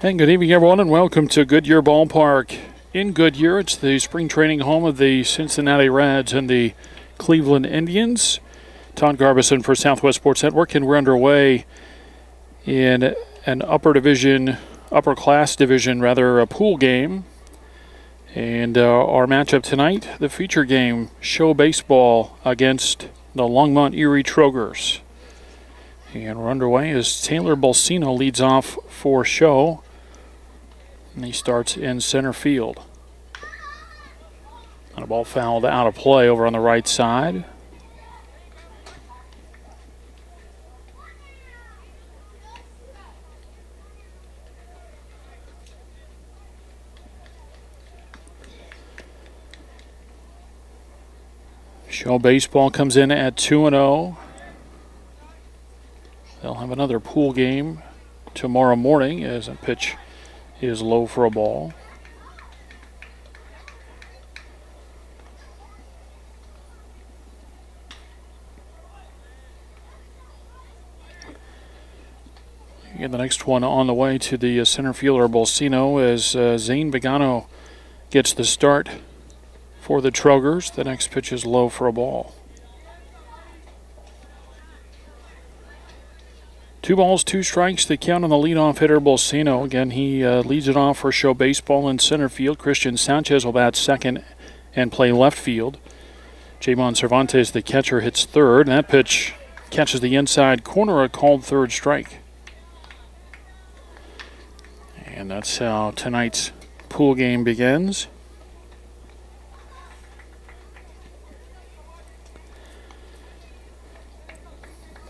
And good evening, everyone, and welcome to Goodyear Ballpark. In Goodyear, it's the spring training home of the Cincinnati Reds and the Cleveland Indians. Todd Garbison for Southwest Sports Network, and we're underway in an upperclass division, a pool game. And our matchup tonight, the feature game, show baseball against the Longmont-Erie Trogers. And we're underway as Taylor Bolsino leads off for show. And he starts in center field. And a ball fouled out of play over on the right side. Show baseball comes in at 2-0. They'll have another pool game tomorrow morning as a pitch is low for a ball. And the next one on the way to the center fielder Bolsino as Zane Begano gets the start for the Trogers. The next pitch is low for a ball. 2 balls, 2 strikes, the count on the leadoff hitter, Bolsino. Again, he leads it off for show baseball in center field. Christian Sanchez will bat second and play left field. Jamon Cervantes, the catcher, hits third. And that pitch catches the inside corner, a called third strike. And that's how tonight's pool game begins.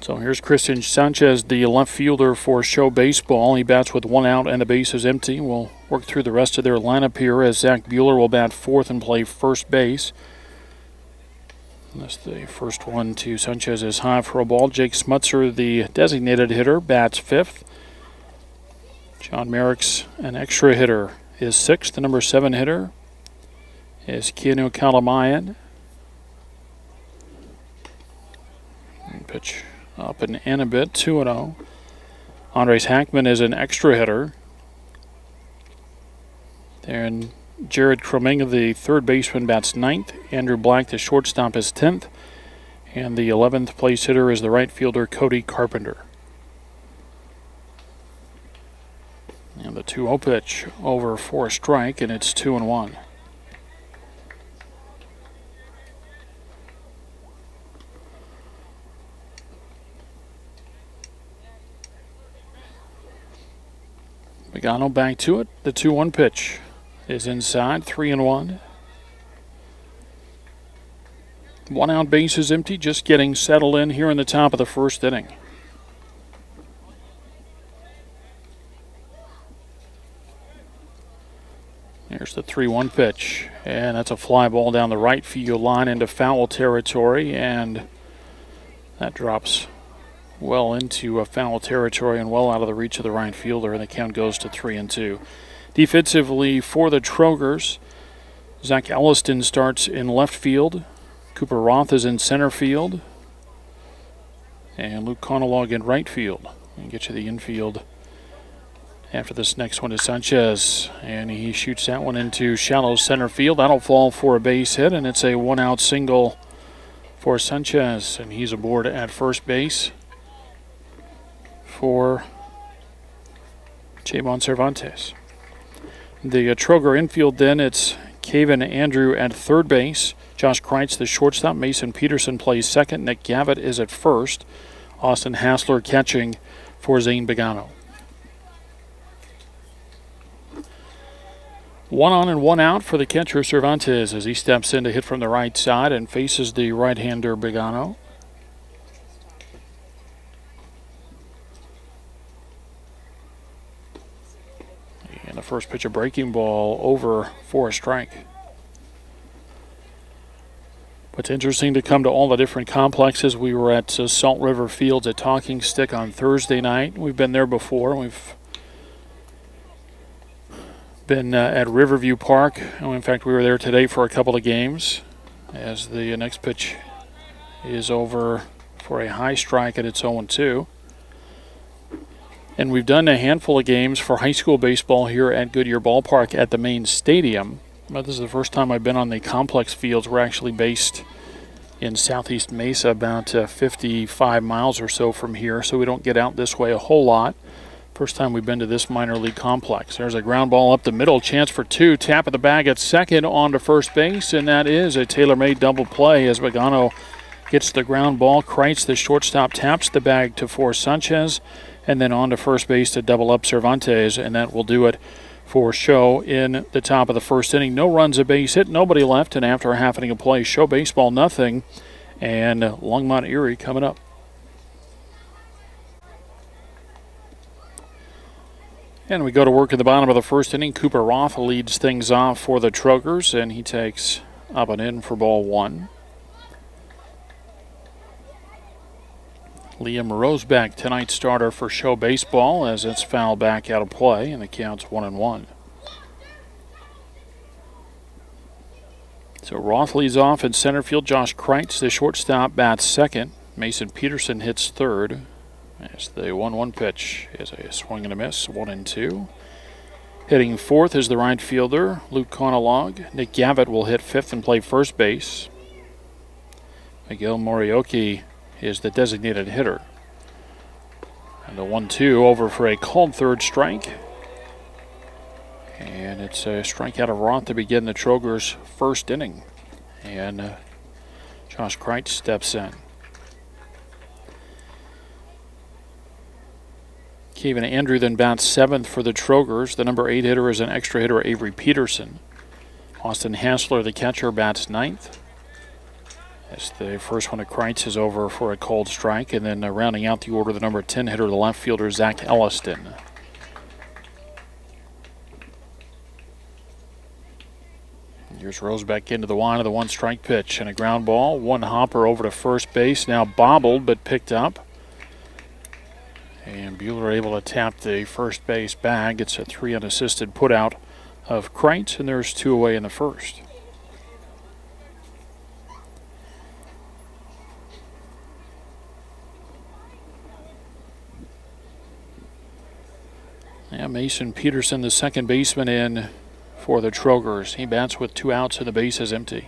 So here's Christian Sanchez, the left fielder for show baseball. He bats with 1 out and the base is empty. We'll work through the rest of their lineup here as Zach Bueller will bat fourth and play first base. That's the first one to Sanchez is high for a ball. Jake Smutzer, the designated hitter, bats fifth. John Merrick's an extra hitter is sixth. The number 7 hitter is Keanu Kalamayan. And pitch up and in a bit, 2-0. Andres Hackman is an extra hitter. And Jared Krominga, the third baseman, bats 9th. Andrew Black, the shortstop, is 10th. And the 11th place hitter is the right fielder, Cody Carpenter. And the 2-0 pitch over for a strike, and it's 2-1. Begano back to it. The 2-1 pitch is inside, 3-1. 1 out, base is empty, just getting settled in here in the top of the first inning. Here's the 3-1 pitch, and that's a fly ball down the right field line into foul territory, and that drops well into foul territory and well out of the reach of the right fielder, and the count goes to 3-2. Defensively for the Trogers, Zach Elliston starts in left field. Cooper Roth is in center field. And Luke Conolog in right field. And get you the infield after this next one is Sanchez. And he shoots that one into shallow center field. That'll fall for a base hit, and it's a 1-out single for Sanchez. And he's aboard at first base for Jamon Cervantes. The Troger infield then, it's Caven Andrew at third base. Josh Kreitz, the shortstop. Mason Peterson plays second. Nick Gavitt is at first. Austin Hassler catching for Zane Begano. 1 on and 1 out for the catcher Cervantes as he steps in to hit from the right side and faces the right-hander Begano. And the first pitch, a breaking ball over for a strike. What's interesting to come to all the different complexes. We were at Salt River Fields at Talking Stick on Thursday night. We've been there before. We've been at Riverview Park. In fact, we were there today for a couple of games as the next pitch is over for a high strike, and it's 0-2. And we've done a handful of games for high school baseball here at Goodyear Ballpark at the main stadium. But this is the first time I've been on the complex fields. We're actually based in Southeast Mesa, about 55 miles or so from here, so we don't get out this way a whole lot. First time we've been to this minor league complex. There's a ground ball up the middle, chance for two, tap of the bag at second, on to first base, and that is a tailor-made double play as Magano gets the ground ball. Kreitz, the shortstop, taps the bag to for Sanchez, and then on to first base to double up Cervantes, and that will do it for Show in the top of the first inning. No runs, a base hit, nobody left, and after a half inning of play, Show baseball nothing, and Longmont-Erie coming up. And we go to work at the bottom of the first inning. Cooper Roth leads things off for the Trogers, and he takes up and in for ball one. Liam Roseback, tonight's starter for Show baseball, as it's fouled back out of play, and the count's 1-1. So Roth leads off in center field. Josh Kreitz, the shortstop, bats second. Mason Peterson hits third. As the 1-1 pitch is a swing and a miss, 1-2. Hitting fourth is the right fielder, Luke Conalog. Nick Gavitt will hit fifth and play first base. Miguel Morioki is the designated hitter. And the 1-2 over for a called third strike. And it's a strikeout of Roth to begin the Trogers' first inning. And Josh Kreitz steps in. Kevin Andrew then bats seventh for the Trogers. The number 8 hitter is an extra hitter, Avery Peterson. Austin Hassler, the catcher, bats ninth. As the first one of Kreitz is over for a cold strike. And then rounding out the order, the number 10 hitter, the left fielder, Zach Elliston. Here's Roseback into the line of the one-strike pitch. And a ground ball. One hopper over to first base. Now bobbled, but picked up. And Buehler able to tap the first base bag. It's a 3 unassisted putout of Kreitz, and there's 2 away in the first. Yeah, Mason Peterson, the second baseman, in for the Trogers. He bats with 2 outs and the base is empty.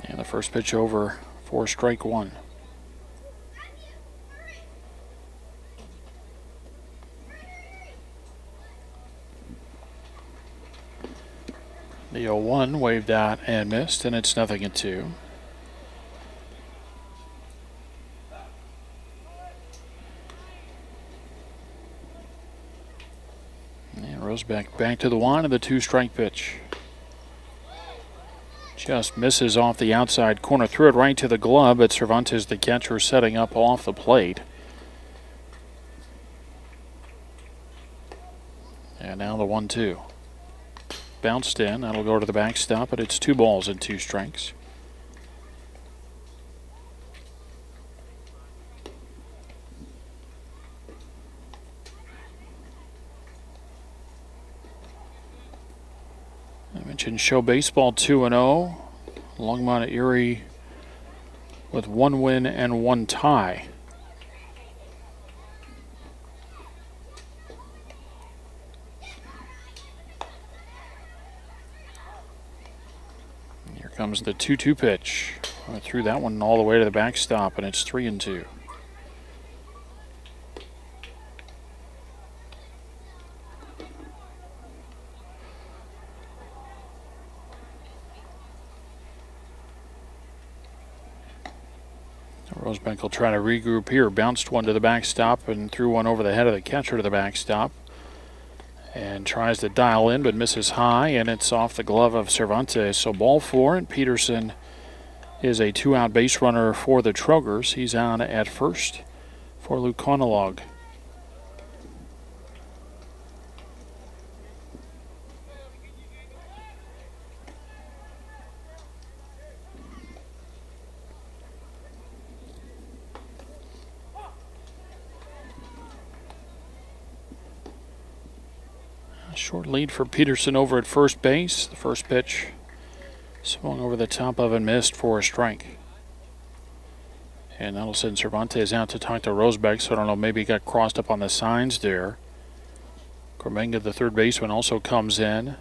And the first pitch over for strike one. The 0-1 waved out and missed, and it's 0-2. And Roseback back to the line of the 2-strike pitch. Just misses off the outside corner. Threw it right to the glove, but Cervantes, the catcher, setting up off the plate. And now the 1-2. Bounced in. That'll go to the backstop, but it's 2 balls and 2 strikes. I mentioned Show baseball 2-0. Longmont-Erie with 1 win and 1 tie. Here comes the 2-2 pitch. I threw that one all the way to the backstop, and it's 3-2. Rosebank will try to regroup here. Bounced one to the backstop and threw one over the head of the catcher to the backstop. And tries to dial in, but misses high, and it's off the glove of Cervantes. So ball 4, and Peterson is a 2-out base runner for the Trogers. He's on at first for Luke Conalog. Short lead for Peterson over at first base. The first pitch swung over the top of and missed for a strike. And that'll send Cervantes out to talk to Rosebeck, so I don't know, maybe he got crossed up on the signs there. Cormenga, the third baseman, also comes in.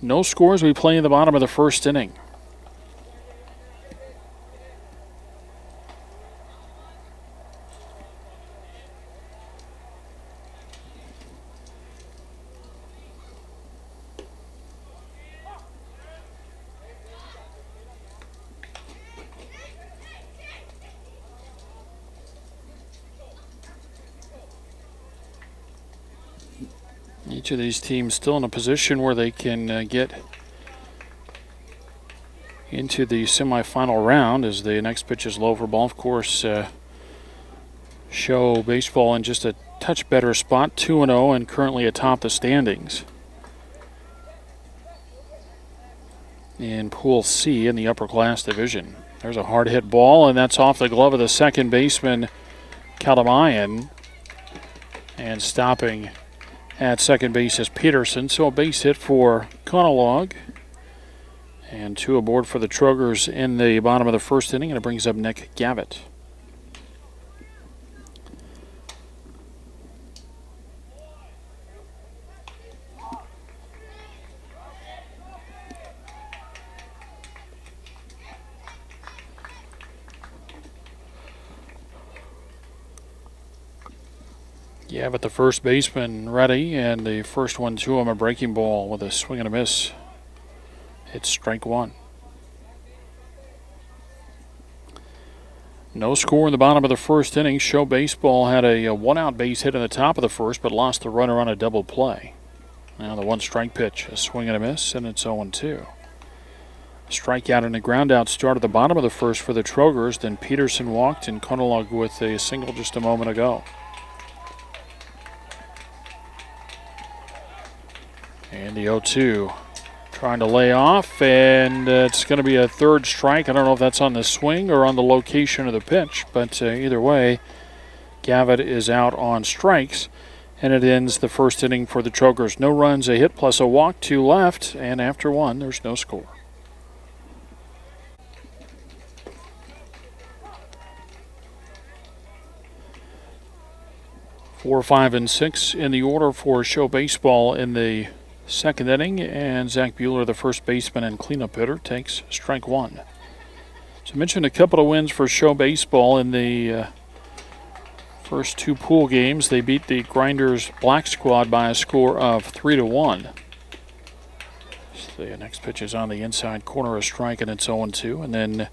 No scores. We play in the bottom of the first inning. Each of these teams still in a position where they can get into the semifinal round, as the next pitch is low for ball. Of course, Show Baseball in just a touch better spot, 2-0 and currently atop the standings in Pool C in the Upperclass division. There's a hard hit ball, and that's off the glove of the second baseman, Kalamayan, and stopping at second base is Peterson. So a base hit for Conolog. And 2 aboard for the Trogers in the bottom of the first inning, and it brings up Nick Gavitt. Yeah, but the first baseman ready, and the first one to him, a breaking ball with a swing and a miss. It's strike one. No score in the bottom of the first inning. Show Baseball had a one-out base hit in the top of the first, but lost the runner on a double play. Now the one strike pitch, a swing and a miss, and it's 0-2. Strikeout and a ground-out start at the bottom of the first for the Trogers. Then Peterson walked, and Conolog with a single just a moment ago. And the 0-2 trying to lay off, and it's going to be a third strike. I don't know if that's on the swing or on the location of the pitch, but either way, Gavitt is out on strikes, and it ends the first inning for the Trogers. No runs, a hit plus a walk, 2 left, and after 1, there's no score. Four, 5, and 6 in the order for Show Baseball in the second inning, and Zach Bueller, the first baseman and cleanup hitter, takes strike one. So I mentioned a couple of wins for Show Baseball in the first 2 pool games. They beat the Grinders Black Squad by a score of 3-1. So the next pitch is on the inside corner, a strike, and it's 0-2. And then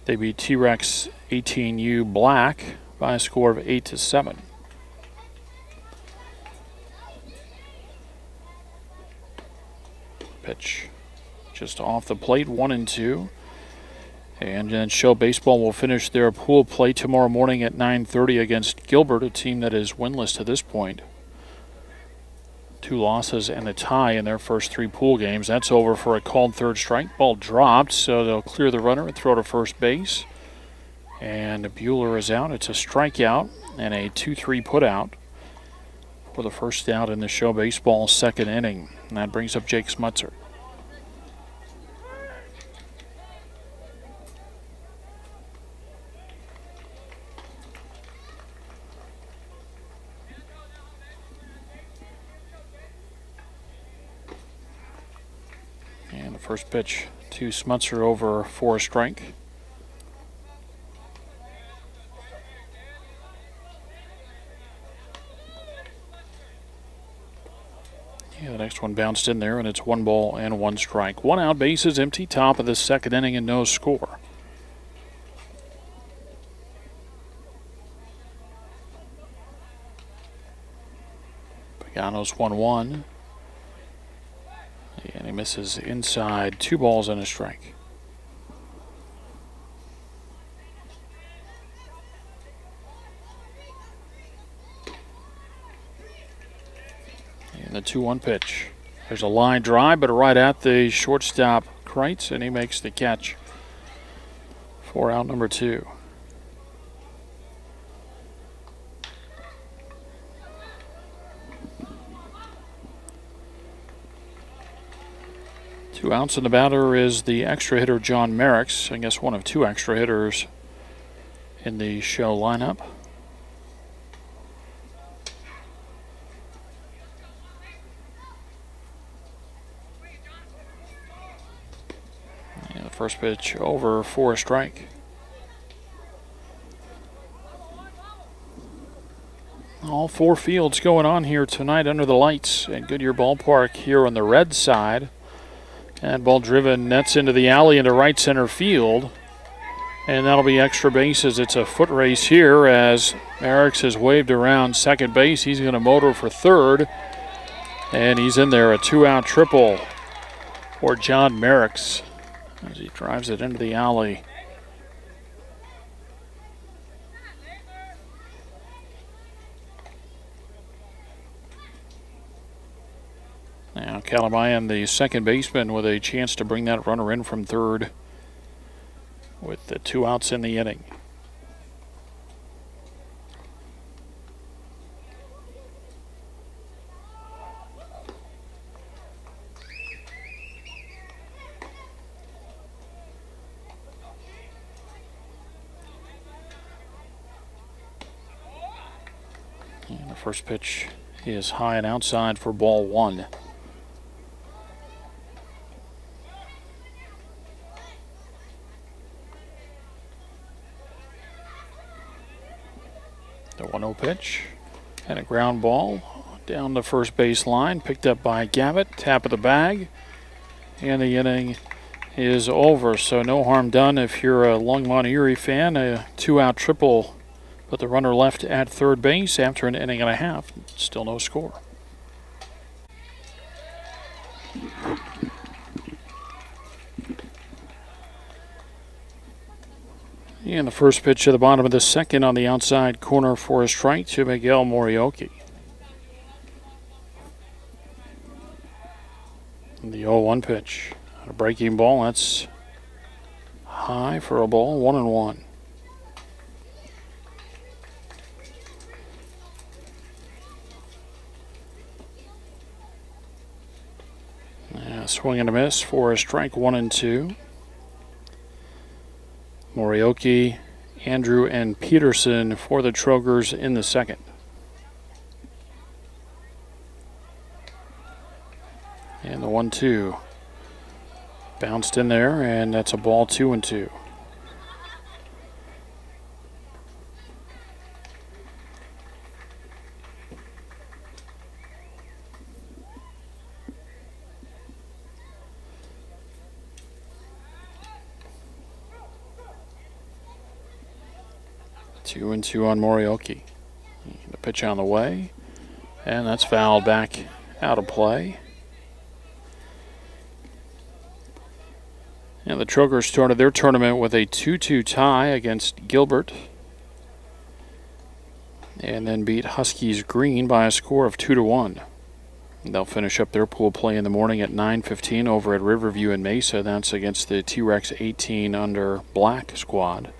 they beat T-Rex 18U Black by a score of 8-7. Pitch just off the plate, 1-2. And then Show Baseball will finish their pool play tomorrow morning at 9:30 against Gilbert, a team that is winless to this point. 2 losses and a tie in their first 3 pool games. That's over for a called third strike. Ball dropped, so they'll clear the runner and throw to first base. And Bueller is out. It's a strikeout and a 2-3 put out for the first out in the Show Baseball second inning. And that brings up Jake Smutzer. And the first pitch to Smutzer over for a strike. Yeah, the next one bounced in there, and it's 1 ball and 1 strike. 1 out, bases empty, top of the second inning, and no score. Pagano's 1-1. And he misses inside, 2 balls and a strike. And the 2-1 pitch. There's a line drive, but right at the shortstop Kreitz, and he makes the catch for out number 2. 2 outs, and the batter is the extra hitter, John Merricks. I guess one of 2 extra hitters in the show lineup. And the first pitch over for a strike. All 4 fields going on here tonight under the lights at Goodyear Ballpark here on the red side. And ball driven nets into the alley into right center field. And that'll be extra bases. It's a foot race here as Merricks has waved around second base. He's going to motor for third. And he's in there, a 2-out triple for John Merricks as he drives it into the alley. Now Calamayan, the second baseman, with a chance to bring that runner in from third with the 2 outs in the inning. And the first pitch is high and outside for ball 1. The 1-0 pitch and a ground ball down the first base line, picked up by Gavitt, tap of the bag, and the inning is over. So no harm done if you're a Longmont-Erie fan. A 2-out triple, but the runner left at third base after an inning and a half. Still no score. And the first pitch at the bottom of the second on the outside corner for a strike to Miguel Morioki. And the 0-1 pitch. A breaking ball, that's high for a ball, 1-1. Swing and a miss for a strike, 1-2. Morioki, Andrew, and Peterson for the Trogers in the second. And the 1-2 bounced in there, and that's a ball, 2-2. Two and two on Morioki. The pitch on the way, and that's fouled back out of play. And the Trogers started their tournament with a 2-2 tie against Gilbert, and then beat Huskies Green by a score of 2-1. They'll finish up their pool play in the morning at 9:15 over at Riverview in Mesa. That's against the T-Rex 18 under black squad.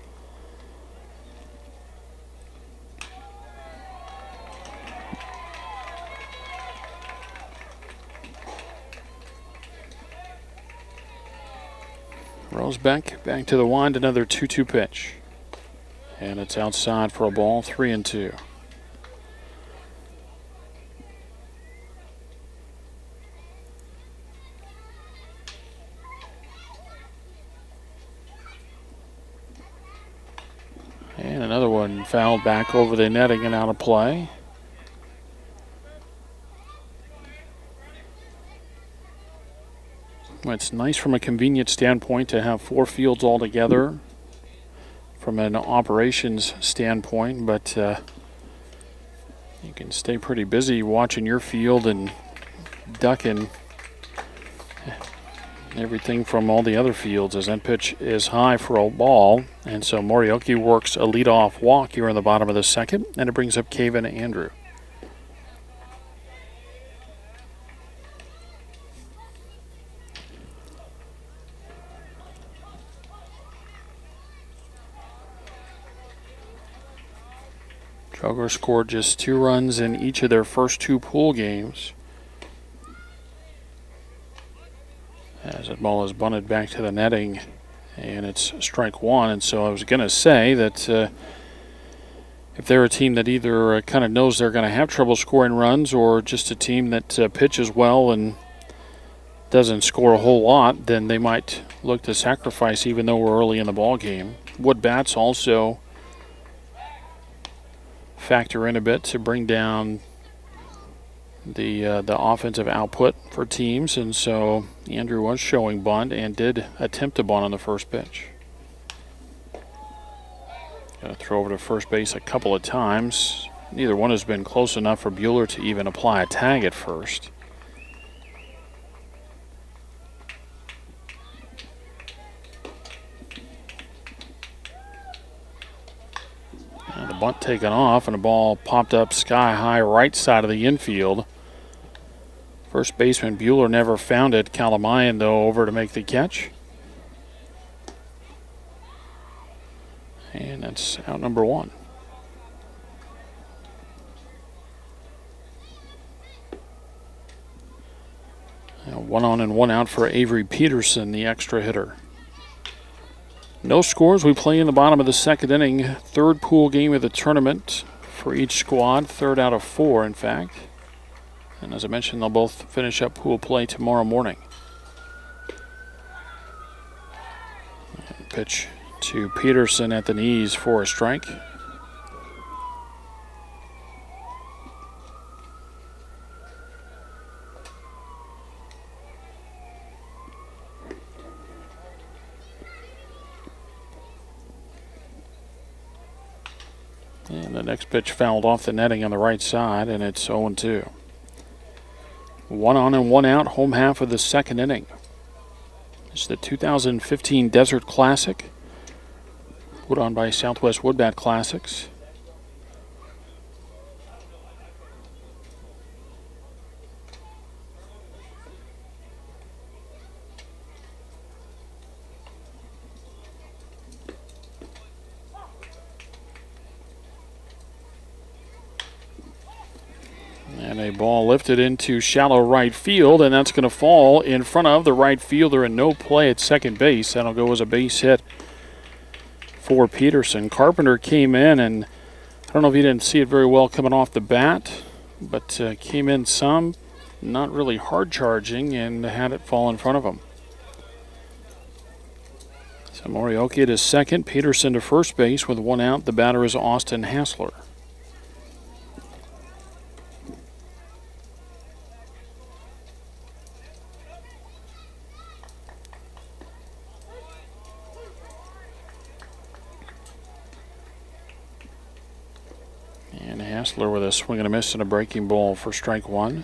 Rosebeck back to the wind, another 2-2 pitch. And it's outside for a ball, 3-2. And another one fouled back over the netting and out of play. It's nice from a convenience standpoint to have 4 fields all together from an operations standpoint, but you can stay pretty busy watching your field and ducking everything from all the other fields, as that pitch is high for a ball. And so Morioki works a leadoff walk here in the bottom of the second, and it brings up Caven Andrew. Trogers scored just 2 runs in each of their first 2 pool games, as as that ball is bunted back to the netting, and it's strike one. And so I was going to say that if they're a team that either kind of knows they're going to have trouble scoring runs, or just a team that pitches well and doesn't score a whole lot, then they might look to sacrifice even though we're early in the ball game. Wood bats also factor in a bit to bring down the offensive output for teams, and so Andrew was showing bunt and did attempt a bunt on the first pitch. Got to throw over to first base a couple of times. Neither one has been close enough for Bueller to even apply a tag at first. And the bunt taken off, and the ball popped up sky high right side of the infield. First baseman Bueller never found it. Kalamayan, though, over to make the catch. And that's out number one. Now 1 on and 1 out for Avery Peterson, the extra hitter. No scores. We play in the bottom of the second inning. Third pool game of the tournament for each squad. Third out of 4, in fact. And as I mentioned, they'll both finish up pool play tomorrow morning. And pitch to Peterson at the knees for a strike. And the next pitch fouled off the netting on the right side, and it's 0-2. 1 on and 1 out, home half of the second inning. It's the 2015 Desert Classic, put on by Southwest Woodbat Classics. And a ball lifted into shallow right field, and that's going to fall in front of the right fielder and no play at second base. That'll go as a base hit for Peterson. Carpenter came in, and I don't know if he didn't see it very well coming off the bat, but came in some, not really hard charging, and had it fall in front of him. So Morioka to second, Peterson to first base with 1 out. The batter is Austin Hassler. And Hassler with a swing and a miss and a breaking ball for strike one.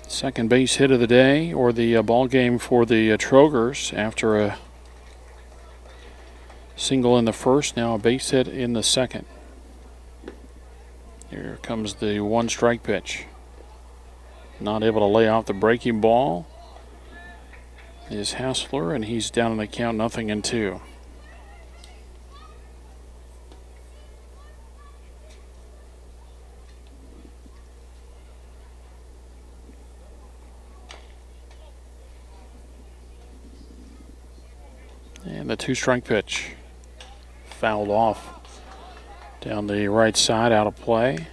Second base hit of the day, or the ball game for the Trogers, after a single in the first, now a base hit in the second. Here comes the 1 strike pitch. Not able to lay off the breaking ball is Hassler, and he's down in the count, 0-2. And the 2 strike pitch fouled off down the right side, out of play.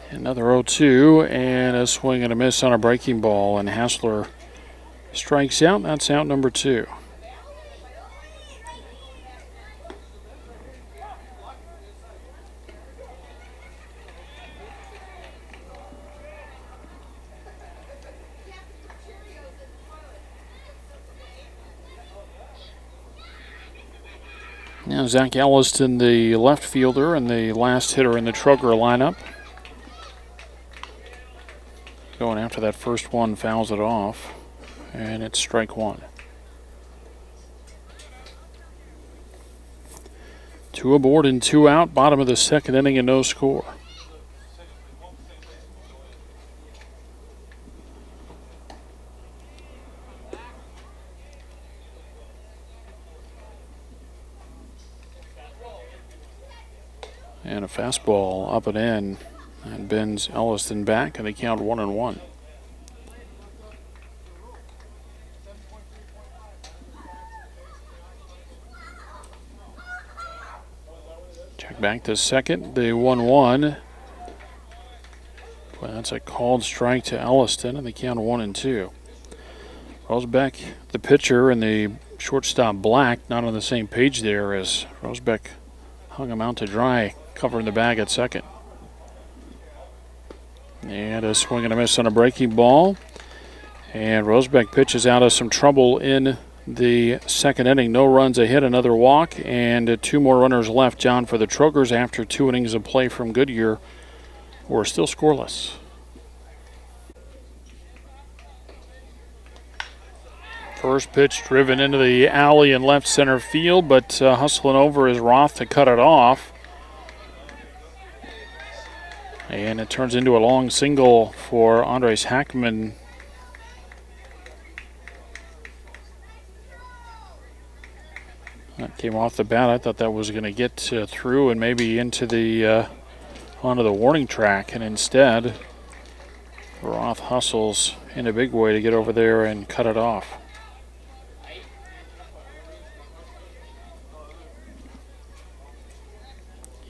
Another 0-2, and a swing and a miss on a breaking ball, and Hassler strikes out. That's out number 2. Now Zach Elliston, the left fielder and the last hitter in the Troger lineup. Going after that first one, fouls it off, and it's strike 1. 2 aboard and 2 out, bottom of the second inning, and no score. And a fastball up and in, and bends Elliston back, and they count 1-1. Check back to second, the 1-1. Well, that's a called strike to Elliston, and they count 1-2. Rosebeck, the pitcher, and the shortstop Black, not on the same page there as Rosebeck hung him out to dry, covering the bag at second. And a swing and a miss on a breaking ball. And Rosebeck pitches out of some trouble in the second inning. No runs, a hit, another walk, and 2 more runners left, John, for the Trogers after 2 innings of play from Goodyear. We're still scoreless. First pitch driven into the alley in left center field, but hustling over is Roth to cut it off. And it turns into a long single for Andres Hackman. That came off the bat. I thought that was going to get through and maybe into the onto the warning track, and instead Roth hustles in a big way to get over there and cut it off.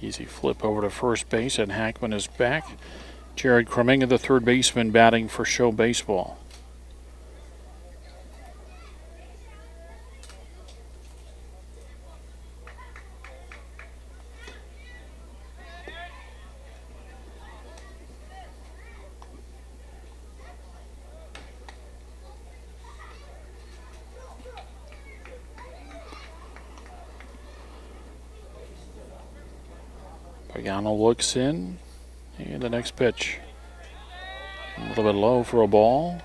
Easy flip over to first base, and Hackman is back. Jared Kreminga, the third baseman, batting for Show Baseball. Pagano looks in, and the next pitch. A little bit low for a ball.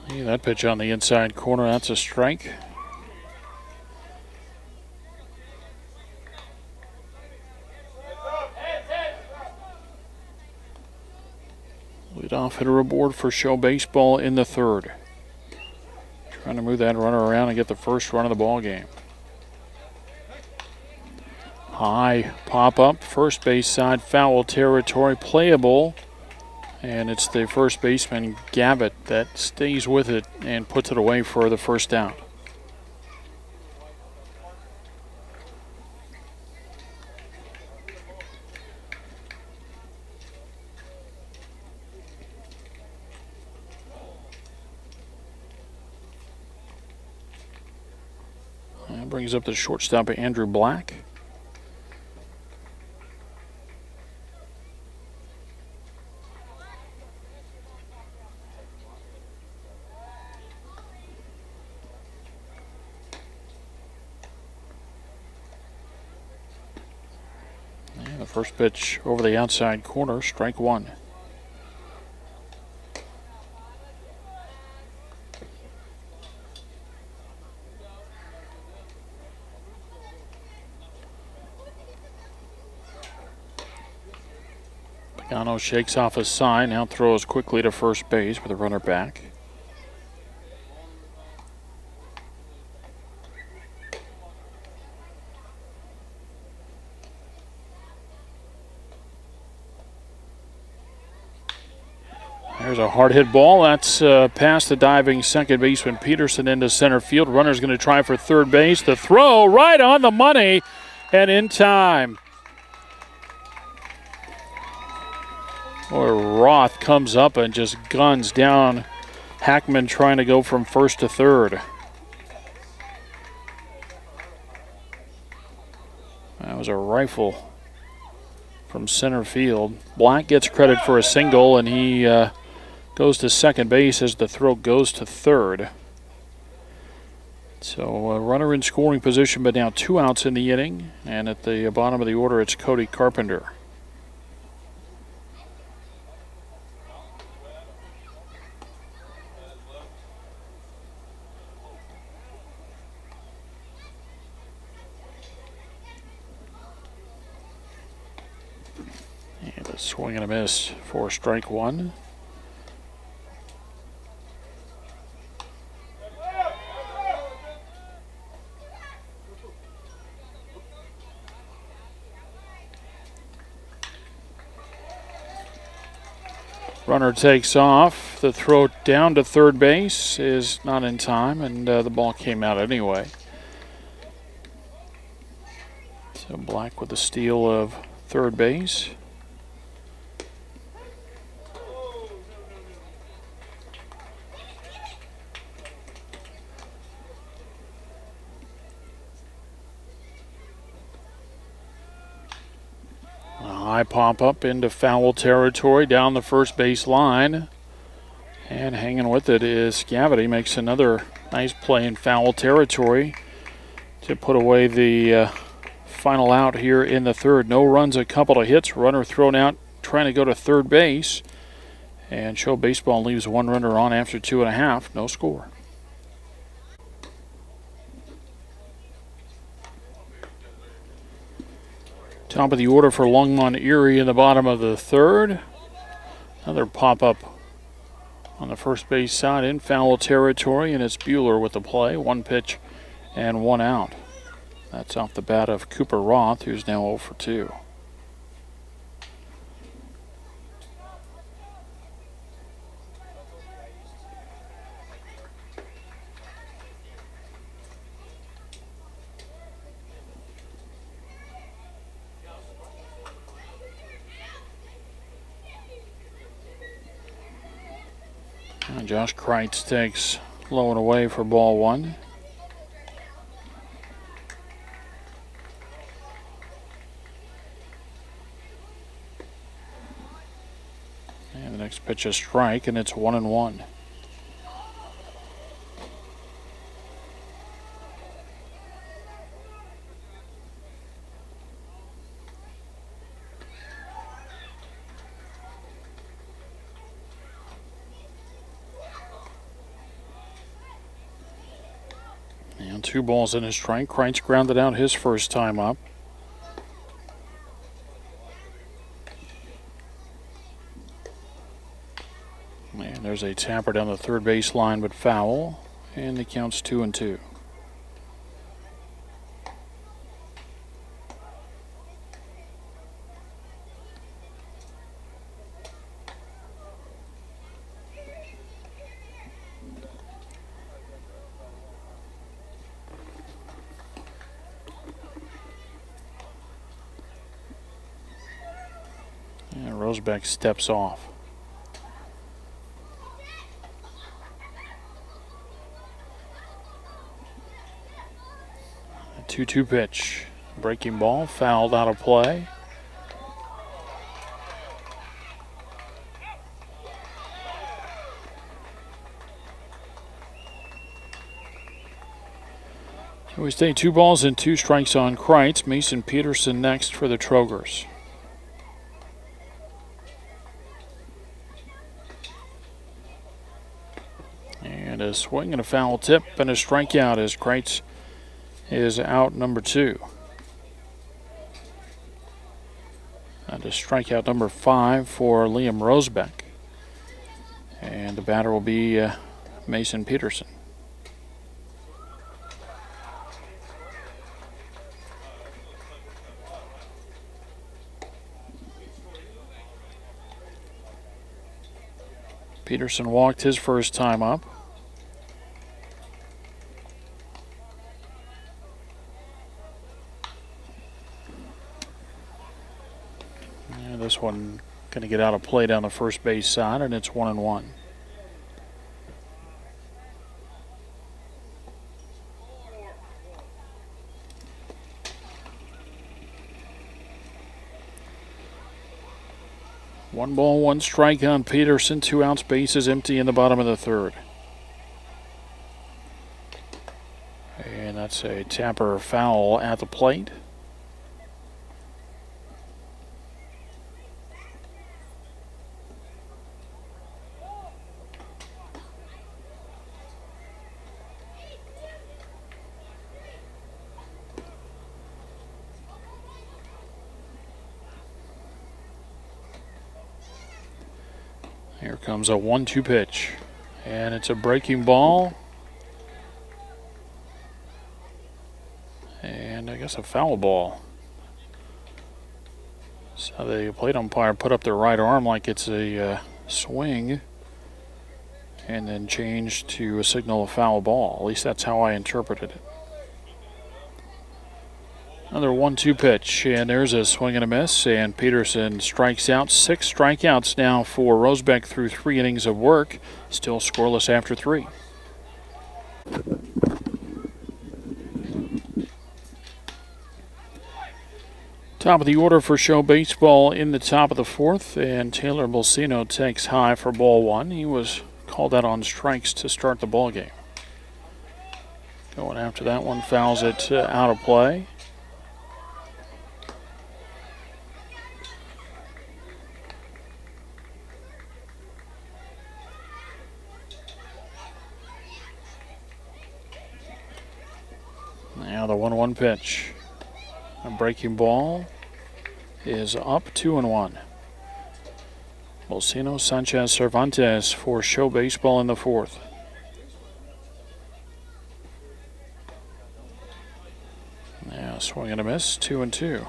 Yeah, that pitch on the inside corner, that's a strike. Leadoff hitter aboard for Show Baseball in the third. Trying to move that runner around and get the first run of the ball game. High pop up, first base side, foul territory, playable. And it's the first baseman, Gavitt, that stays with it and puts it away for the first down. That brings up the shortstop, Andrew Black. And the first pitch over the outside corner, strike one. Pagano shakes off his sign, now throws quickly to first base with a runner back. There's a hard hit ball. That's past the diving second baseman Peterson into center field. Runner's going to try for third base. The throw right on the money and in time. Or Roth comes up and just guns down Hackman trying to go from first to third. That was a rifle from center field. Black gets credit for a single, and he goes to second base as the throw goes to third. So a runner in scoring position, but now 2 outs in the inning. And at the bottom of the order, it's Cody Carpenter. a swing and a miss for strike one. Runner takes off. The throw down to third base is not in time, and the ball came out anyway. So Black with the steal of third base. High pop up into foul territory down the first base line. And hanging with it is Scavity. Makes another nice play in foul territory to put away the final out here in the third. No runs, a couple of hits. Runner thrown out trying to go to third base. And Show Baseball leaves one runner on after 2.5. No score. Top of the order for Longmont-Erie in the bottom of the third. Another pop-up on the first base side in foul territory, and it's Bueller with the play. One pitch and one out. That's off the bat of Cooper Roth, who's now 0 for 2. And Josh Kreitz takes low and away for ball one. And the next pitch is strike, and it's 1-1. And 2 balls in his strike. Kreitz grounded out his first time up. And there's a tapper down the third base line, but foul. And the count's 2-2. And Rosebeck steps off. A 2-2 pitch. Breaking ball, fouled out of play. So we stay 2 balls and 2 strikes on Kreitz. Mason Peterson next for the Trogers. And a swing and a foul tip and a strikeout as Kreitz is out number 2. And a strikeout number 5 for Liam Rosebeck. And the batter will be Mason Peterson. Peterson walked his first time up. And this one going to get out of play down the first base side, and it's 1-1. One ball, one strike on Peterson. 2 outs, bases empty in the bottom of the third. And that's a tapper foul at the plate. Here comes a 1-2 pitch. And it's a breaking ball. And I guess a foul ball. So the plate umpire put up their right arm like it's a swing. And then changed to a signal of foul ball. At least that's how I interpreted it. Another 1-2 pitch, and there's a swing and a miss, and Peterson strikes out. 6 strikeouts now for Rosebeck through 3 innings of work. Still scoreless after 3. Top of the order for show baseball in the top of the 4th, and Taylor Bolsino takes high for ball 1. He was called out on strikes to start the ball game. Going after that one, fouls it out of play. Now the 1-1 pitch. A breaking ball is up 2-1. Bolsino, Sanchez, Cervantes for show baseball in the 4th. Now swing and a miss, 2-2.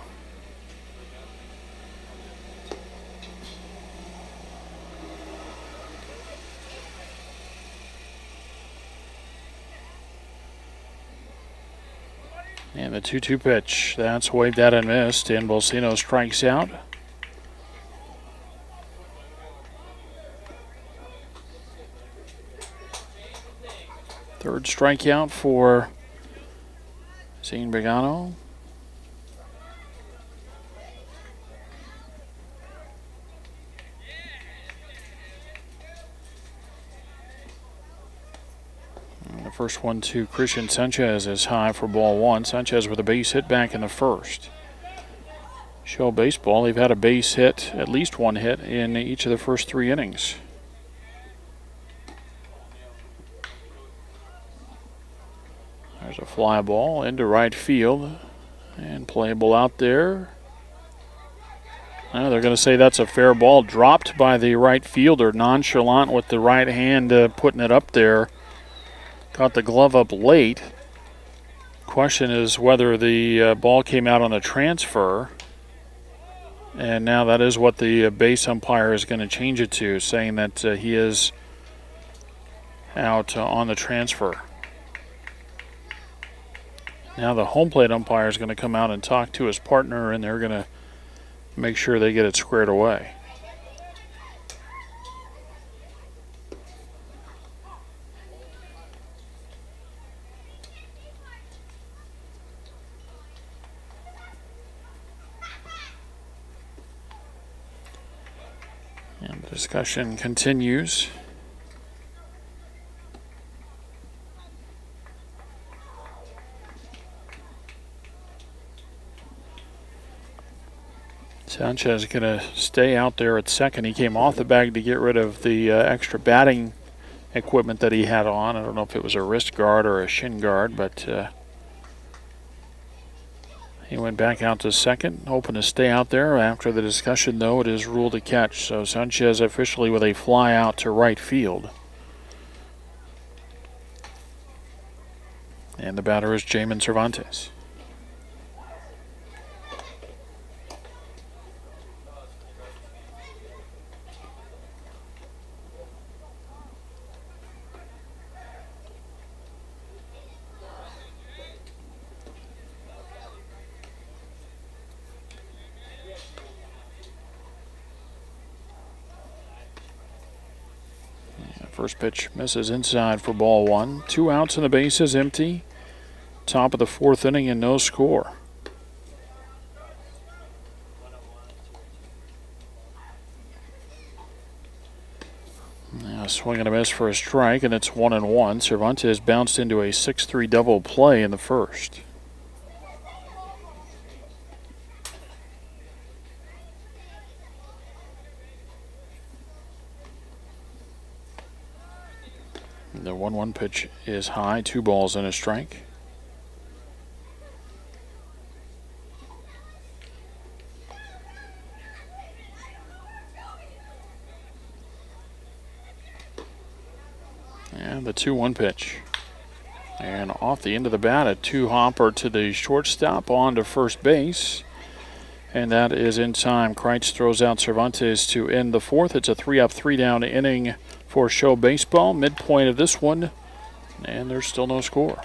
And the 2-2 pitch, that's waved out and missed, and Bolsino strikes out. Third strikeout for Zane Begano. The first one to Christian Sanchez is high for ball 1. Sanchez with a base hit back in the 1st. Show baseball, they've had a base hit, at least 1 hit in each of the first 3 innings. There's a fly ball into right field and playable out there. They're going to say that's a fair ball, dropped by the right fielder, nonchalant with the right hand putting it up there. Got the glove up late. Question is whether the ball came out on a transfer. And now that is what the base umpire is going to change it to, saying that he is out on the transfer. Now the home plate umpire is going to come out and talk to his partner, and they're going to make sure they get it squared away. And the discussion continues. Sanchez is going to stay out there at second. He came off the bag to get rid of the extra batting equipment that he had on. I don't know if it was a wrist guard or a shin guard, but he went back out to second, hoping to stay out there. After the discussion, though, it is ruled a catch. So Sanchez officially with a fly out to right field. And the batter is Jamin Cervantes. First pitch misses inside for ball 1. 2 outs and the bases empty. Top of the 4th inning and no score. Now swing and a miss for a strike, and it's 1-1. Cervantes bounced into a 6-3 double play in the 1st. The 1-1 pitch is high, 2 balls and a strike. And the 2-1 pitch. And off the end of the bat, a 2-hopper to the shortstop on to first base. And that is in time. Kreitz throws out Cervantes to end the fourth. It's a 3-up, 3-down inning for show baseball. Midpoint of this one, and there's still no score.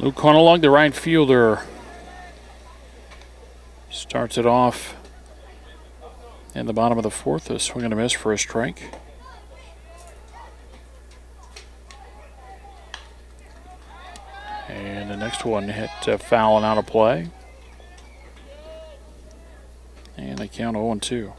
Luke Conalog, the right fielder, starts it off in the bottom of the fourth. A swing and a miss for a strike. And the next one hit foul and out of play. And they count 0-2.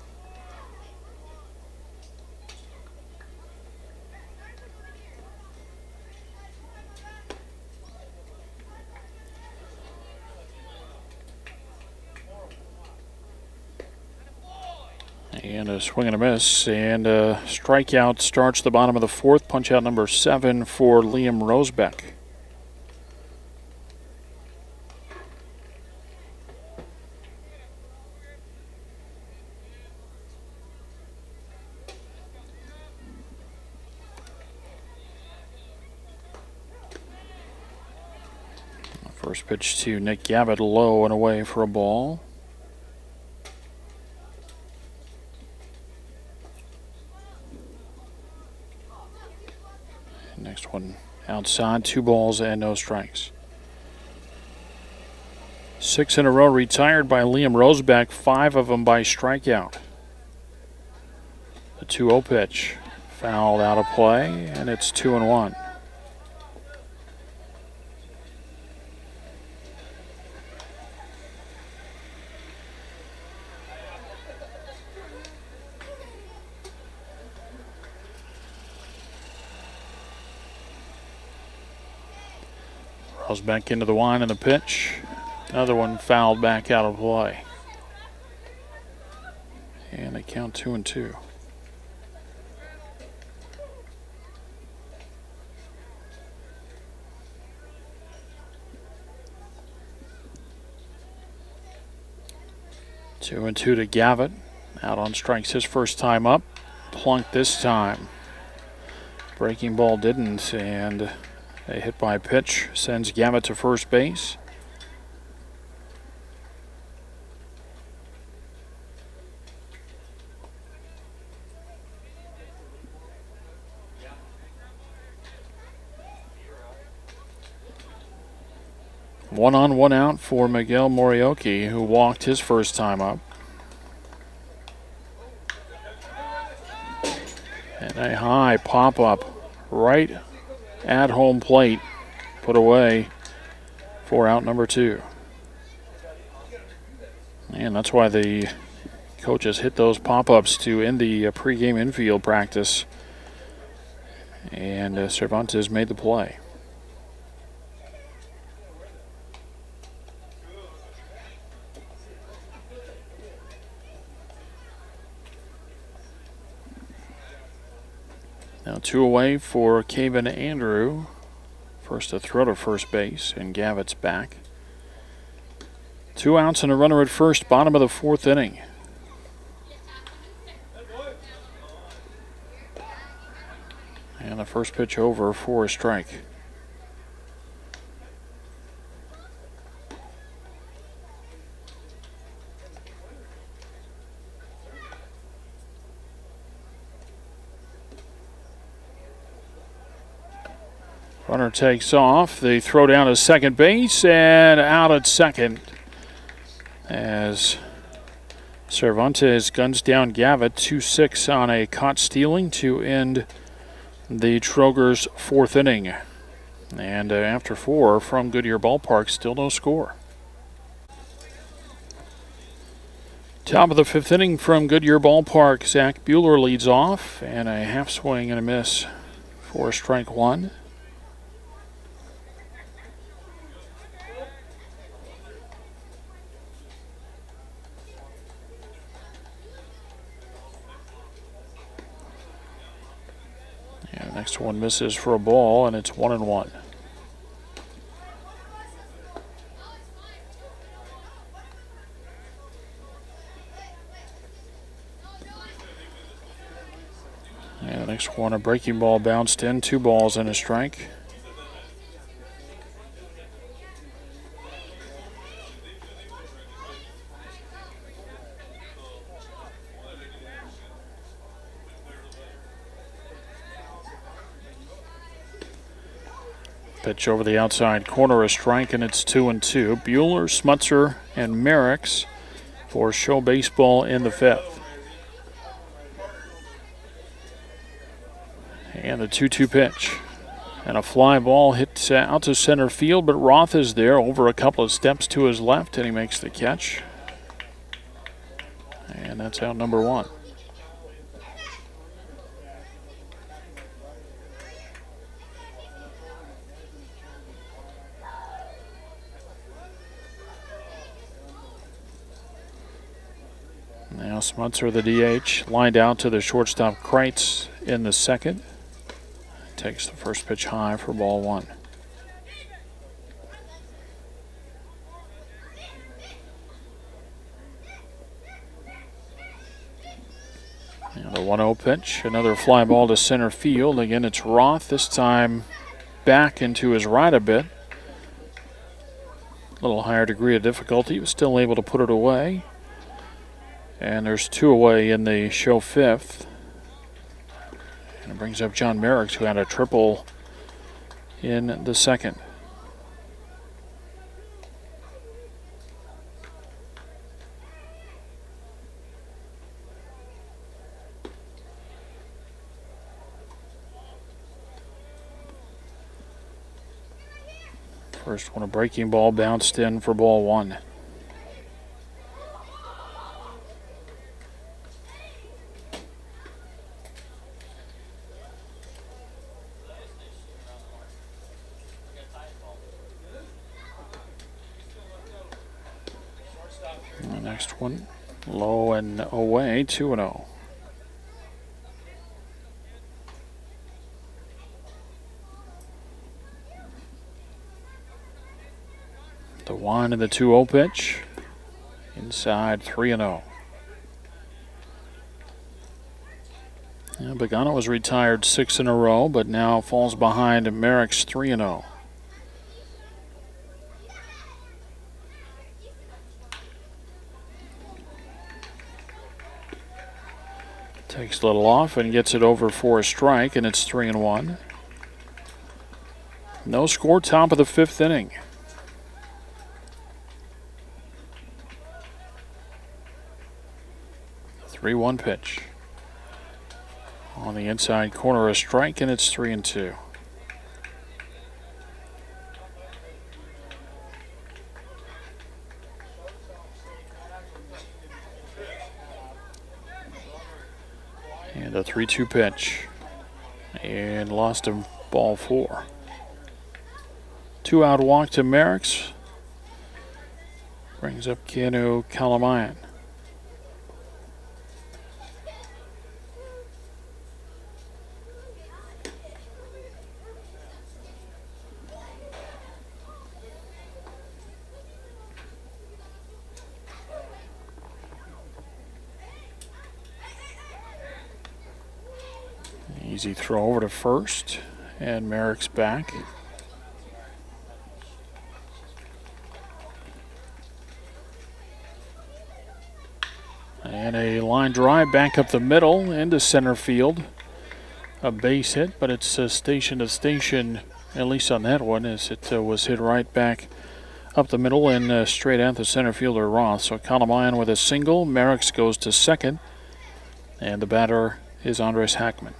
And a swing and a miss, and a strikeout starts the bottom of the fourth. Punch out number 7 for Liam Rosebeck. First pitch to Nick Gavitt, low and away for a ball. Next one outside, 2 balls and no strikes. 6 in a row retired by Liam Rosebeck, 5 of them by strikeout. The 2-0 pitch fouled out of play, and it's 2-1. Back into the line and the pitch. Another one fouled back out of play. And they count 2-2. Two and two to Gavitt. Out on strikes his first time up. Plunked this time. Breaking ball didn't, and a hit by pitch sends Gavitt to first base. One on, one out for Miguel Morioki, who walked his first time up. And a high pop-up right at home plate, put away for out number 2. And that's why the coaches hit those pop-ups to end the pregame infield practice. And Cervantes made the play. Now 2 away for Caven Andrew. First to throw to first base, and Gavitt's back. 2 outs and a runner at first, bottom of the 4th inning. And the first pitch over for a strike. Runner takes off. The throw down to second base and out at second as Cervantes guns down Gavitt. 2-6 on a caught stealing to end the Trogers' 4th inning. And after 4 from Goodyear Ballpark, still no score. Top of the 5th inning from Goodyear Ballpark, Zach Bueller leads off, and a half swing and a miss for strike 1. Next one misses for a ball, and it's 1-1. First one, a breaking ball bounced in, 2 balls and a strike. Pitch over the outside corner, a strike, and it's 2-2. Bueller, Smutzer, and Merricks for show baseball in the 5th. And the 2-2 pitch. And a fly ball hit out to center field, but Roth is there over a couple of steps to his left, and he makes the catch. And that's out number 1. Now Smutzer, the DH, lined out to the shortstop Kreitz in the 2nd. Takes the first pitch high for ball 1. And the 1-0 pitch, another fly ball to center field. Again, it's Roth, this time back into his right a bit. A little higher degree of difficulty, but still able to put it away. And there's 2 away in the show 5th. And it brings up John Merricks, who had a triple in the 2nd. First one, a breaking ball bounced in for ball 1. The next one, low and away, 2-0. The 1 and the 2-0 pitch. Inside, 3-0. Begano was retired 6 in a row, but now falls behind Merricks 3-0. Takes a little off and gets it over for a strike, and it's 3-1. No score, top of the 5th inning. The 3-1 pitch. On the inside corner, a strike, and it's 3-2. And a 3-2 pitch. And lost him, ball 4. 2-out walk to Merricks. Brings up Keanu Kalamayan. Easy throw over to first, and Merrick's back. And a line drive back up the middle into center field. A base hit, but it's station to station, at least on that one, as it was hit right back up the middle and straight at the center fielder Roth. So Kalamayan with a single. Merricks goes to second, and the batter is Andres Hackman.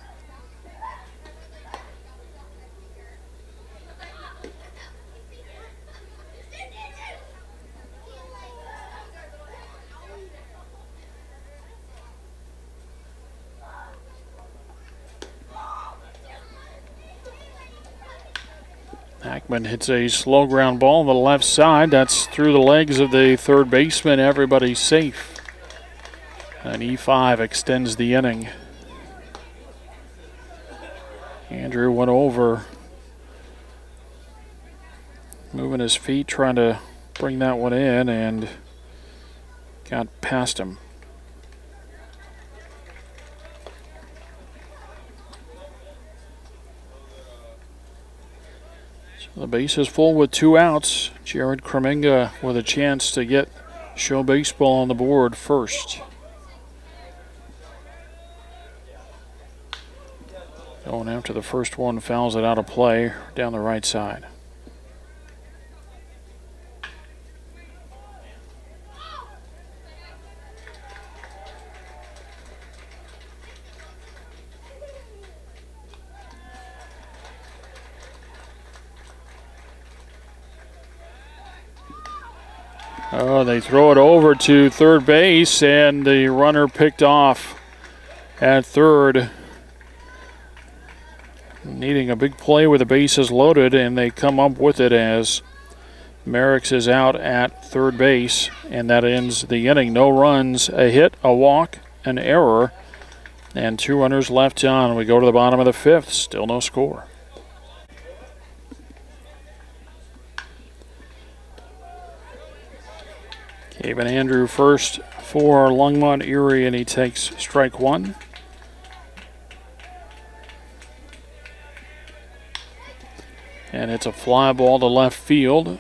Hackman hits a slow ground ball on the left side. That's through the legs of the third baseman. Everybody's safe. And E5 extends the inning. Andrew went over, moving his feet, trying to bring that one in, and got past him. The base is full with 2 outs. Jared Kreminga with a chance to get Show Baseball on the board first. Going after the first one, fouls it out of play down the right side. Oh, they throw it over to third base, and the runner picked off at third. Needing a big play with the bases loaded, and they come up with it as Merricks is out at third base, and that ends the inning. No runs, a hit, a walk, an error, and 2 runners left on. We go to the bottom of the 5th, still no score. Kevin Andrew first for Longmont-Erie, and he takes strike 1. And it's a fly ball to left field.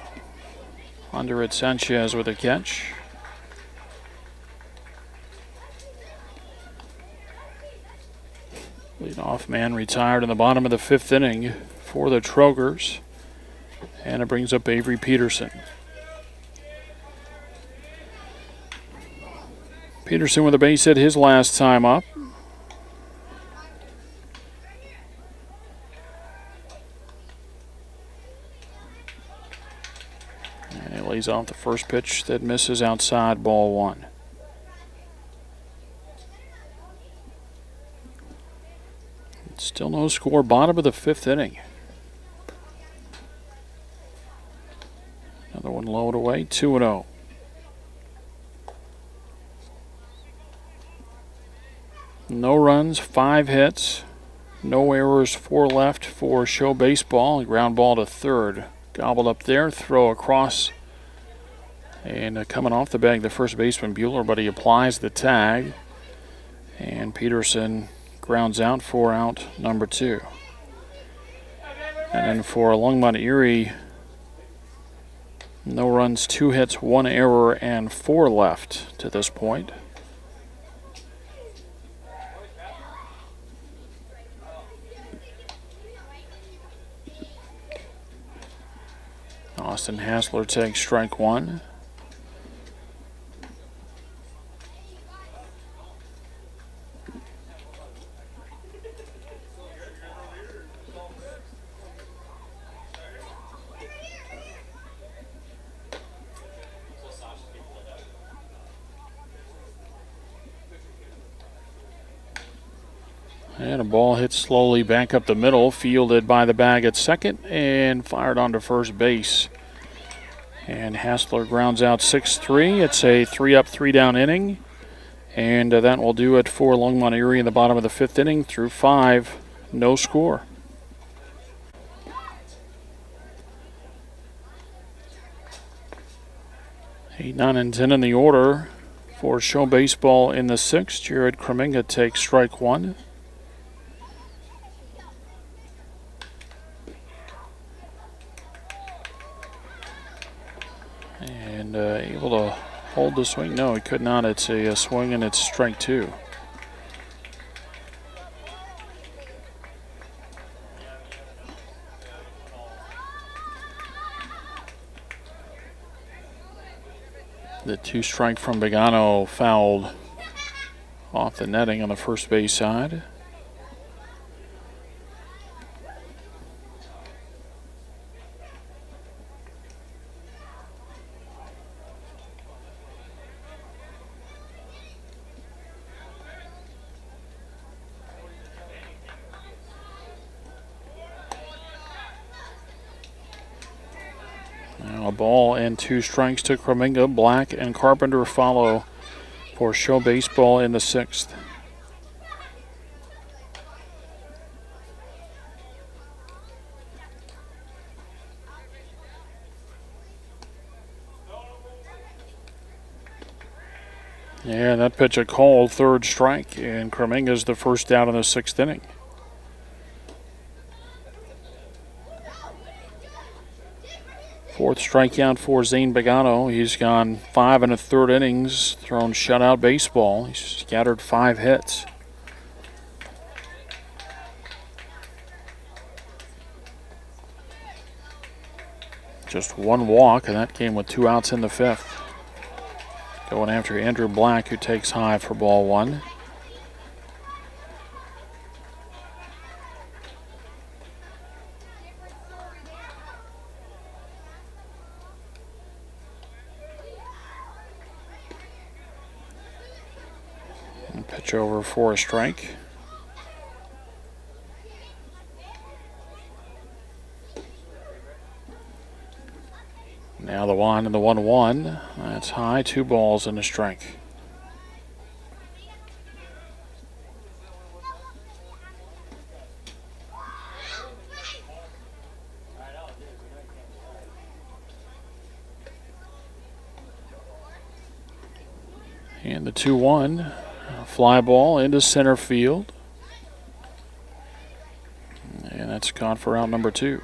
Under it, Sanchez with a catch. Leadoff man retired in the bottom of the 5th inning for the Trogers. And it brings up Avery Peterson. Peterson with a base hit his last time up. And he lays off the first pitch that misses outside, ball 1. Still no score, bottom of the 5th inning. Another one low and away, 2-0. No runs, 5 hits, no errors, 4 left for Show Baseball. Ground ball to third. Gobbled up there, throw across. And coming off the bag, the first baseman Bueller, but he applies the tag. And Peterson grounds out for out number 2. And then for Longmont-Erie, no runs, 2 hits, 1 error, and 4 left to this point. Austin Hassler takes strike 1. And a ball hit slowly back up the middle, fielded by the bag at second, and fired onto first base. And Hassler grounds out 6-3. It's a 3-up, 3-down inning. And that will do it for Longmont-Erie in the bottom of the 5th inning. Through 5, no score. Eight, 9, and 10 in the order for Show Baseball in the 6th. Jared Kreminga takes strike 1. And able to hold the swing. No, he could not. It's a swing, and it's strike 2. The 2-strike from Begano fouled off the netting on the first base side. Now a ball and 2 strikes to Kreminga. Black and Carpenter follow for Show Baseball in the 6th. Yeah, that pitch a called, 3rd strike, and Kreminga's the first out in the 6th inning. Fourth strikeout for Zane Bogano. He's gone 5 1/3 innings, thrown shutout baseball. He's scattered 5 hits. Just 1 walk, and that came with 2 outs in the 5th. Going after Andrew Black, who takes high for ball 1. And pitch over for a strike. Now the 1 and the 1-1. That's high, 2 balls and a strike. And the 2-1. Fly ball into center field. And that's gone for out number 2.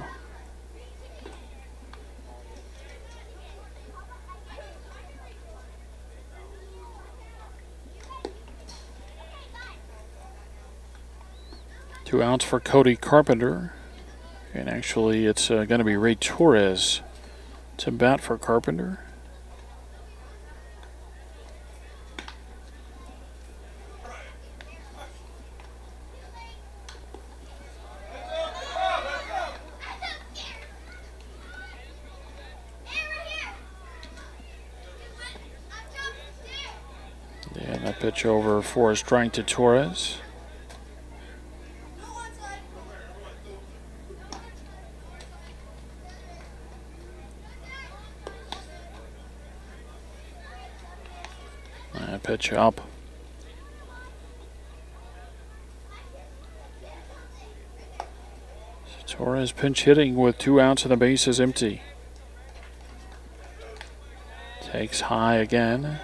Two outs for Cody Carpenter. And actually, it's going to be Ray Torres to bat for Carpenter. And that pitch over for a strike to Torres. Pitch up. Torres pinch hitting with 2 outs and the base is empty. Takes high again.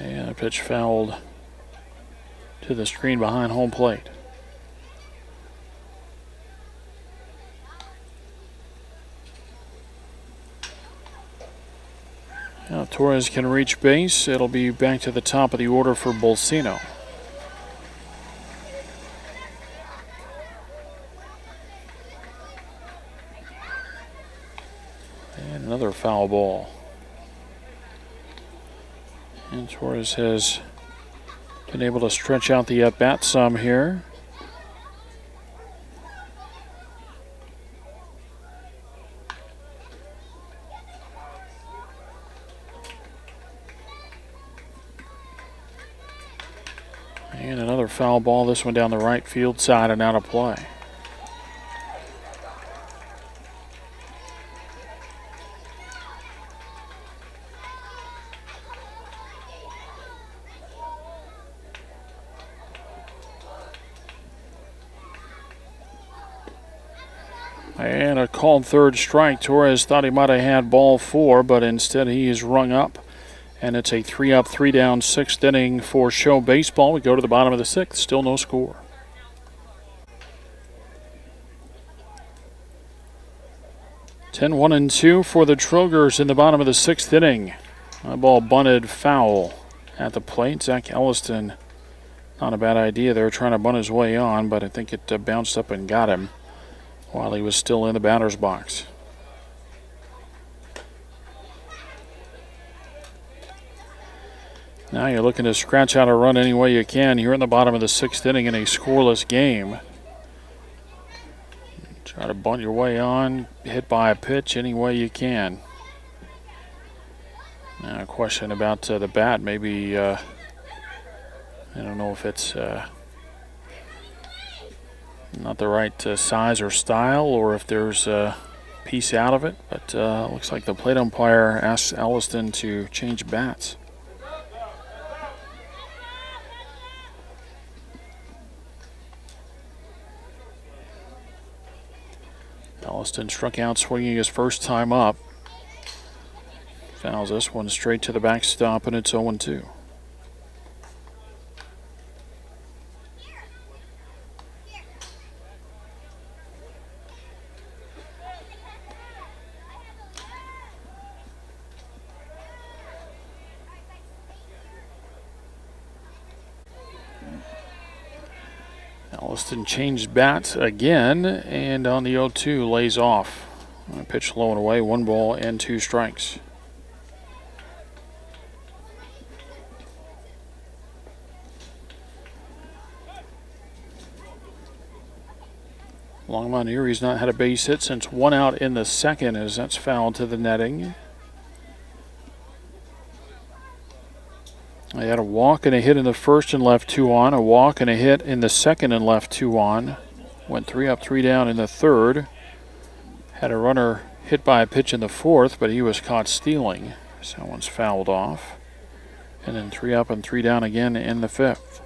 And a pitch fouled to the screen behind home plate. Now Torres can reach base. It'll be back to the top of the order for Bolsino. And another foul ball. And Torres has been able to stretch out the at-bat some here. And another foul ball, this one down the right field side and out of play. And a called third strike. Torres thought he might have had ball 4, but instead he is rung up. And it's a 3-up, 3-down, 6th inning for show baseball. We go to the bottom of the 6th, still no score. Ten, 1 and 2 for the Trogers in the bottom of the 6th inning. That ball bunted foul at the plate. Zach Elliston, not a bad idea there, trying to bunt his way on, but I think it bounced up and got him while he was still in the batter's box. Now you're looking to scratch out a run any way you can here in the bottom of the 6th inning in a scoreless game. Try to bunt your way on, hit by a pitch any way you can. Now a question about the bat. Maybe, I don't know if it's not the right size or style, or if there's a piece out of it, but looks like the plate umpire asks Elliston to change bats. Alliston struck out swinging his first time up. Fouls this one straight to the backstop, and it's 0-2. Alliston changed bat again, and on the 0-2 lays off. Pitch low and away, 1 ball and 2 strikes. Longmont-Erie's not had a base hit since 1 out in the second, as that's fouled to the netting. They had a walk and a hit in the first and left 2 on, a walk and a hit in the second and left 2 on. Went 3 up, 3 down in the third. Had a runner hit by a pitch in the fourth, but he was caught stealing, so that one's fouled off. And then 3 up and 3 down again in the fifth.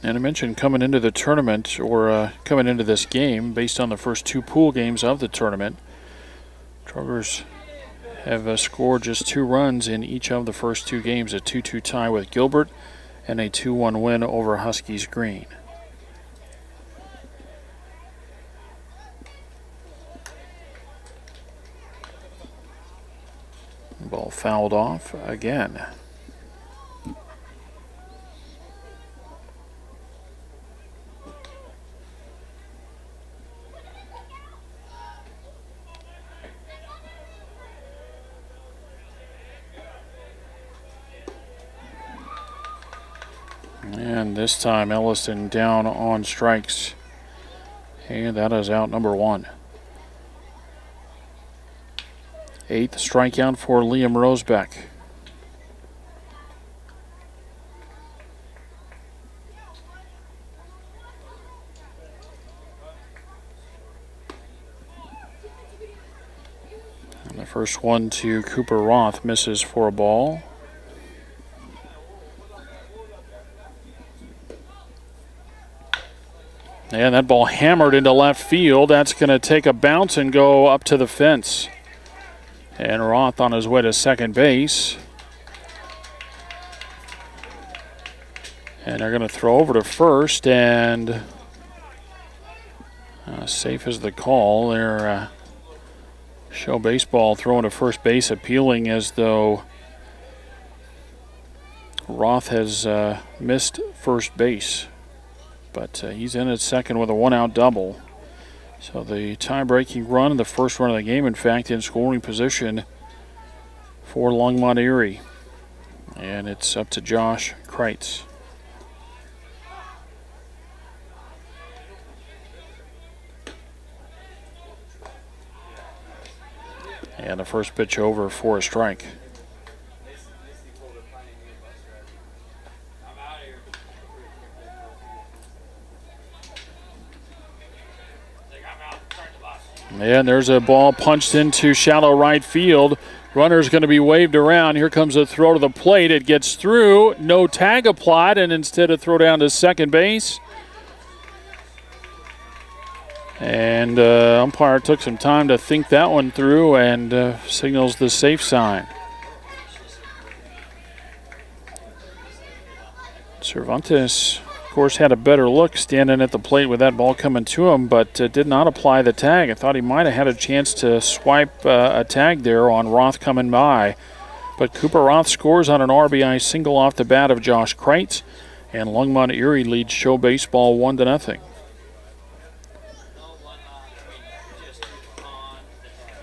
And I mentioned coming into the tournament, or coming into this game, based on the first 2 pool games of the tournament, Trogers have scored just 2 runs in each of the first 2 games, a 2-2 tie with Gilbert and a 2-1 win over Huskies Green. Ball fouled off again. And this time Alliston down on strikes. And that is out number 1. 8th strikeout for Liam Rosebeck. And the first one to Cooper Roth misses for a ball. And that ball hammered into left field. That's going to take a bounce and go up to the fence. And Roth on his way to second base. And they're going to throw over to first, and safe is the call. They're show baseball throwing to first base, appealing as though Roth has missed first base. But he's in at second with a 1-out double. So the tie-breaking run, the first run of the game, in fact, in scoring position for Longmont-Erie. And it's up to Josh Kreitz. And the first pitch over for a strike. And there's a ball punched into shallow right field. Runner's going to be waved around. Here comes a throw to the plate. It gets through. No tag applied, and instead a throw down to second base. And umpire took some time to think that one through and signals the safe sign. Cervantes, of course, had a better look standing at the plate with that ball coming to him, but did not apply the tag. I thought he might have had a chance to swipe a tag there on Roth coming by. But Cooper Roth scores on an RBI single off the bat of Josh Kreitz, and Longmont-Erie leads show baseball 1-0.